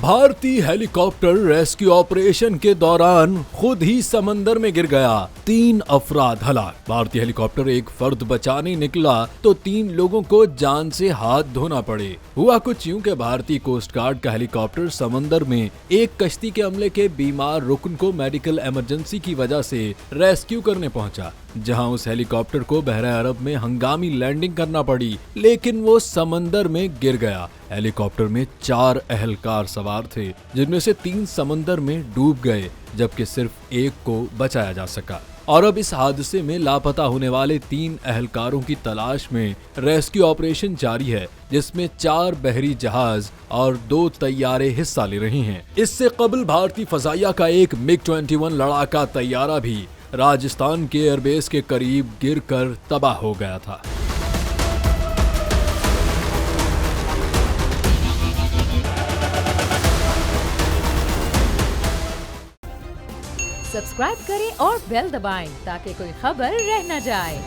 भारतीय helicopter rescue operation के दौरान खुद ही समंदर में गिर गया, 3 अफराद हलाक। भारतीय हेलीकॉप्टर एक फर्द बचाने निकला तो 3 लोगों को जान से हाथ धोना पड़े। हुआ कुछ यूं कि भारतीय कोस्ट गार्ड का हेलीकॉप्टर समंदर में एक कश्ती के हमले के बीमार रुकन को मेडिकल इमरजेंसी की वजह से रेस्क्यू करने पहुंचा, जहां उस हेलीकॉप्टर को बहरा अरब में हंगामी लैंडिंग करना पड़ी, लेकिन वो समंदर में गिर गया। हेलीकॉप्टर में 4 एहलकार सवार थे, जिनमें से 3 समंदर में डूब गए, जबकि सिर्फ एक को बचाया जा सका। और अब इस हादसे में लापता होने वाले 3 एहलकारों की तलाश में रेस्क्यू ऑपरेशन जारी है, जिसमें 4 बहरी जहाज और 2 तैयारे हिस्सा ले रहे हैं। इससे कबल भारतीय फजाइया का एक MiG-21 लड़ाका तैयारा भी राजस्थान के एयरबेस के करीब गिरकर तबाह हो गया था। सब्सक्राइब करें और बेल दबाएं ताकि कोई खबर रह न जाए।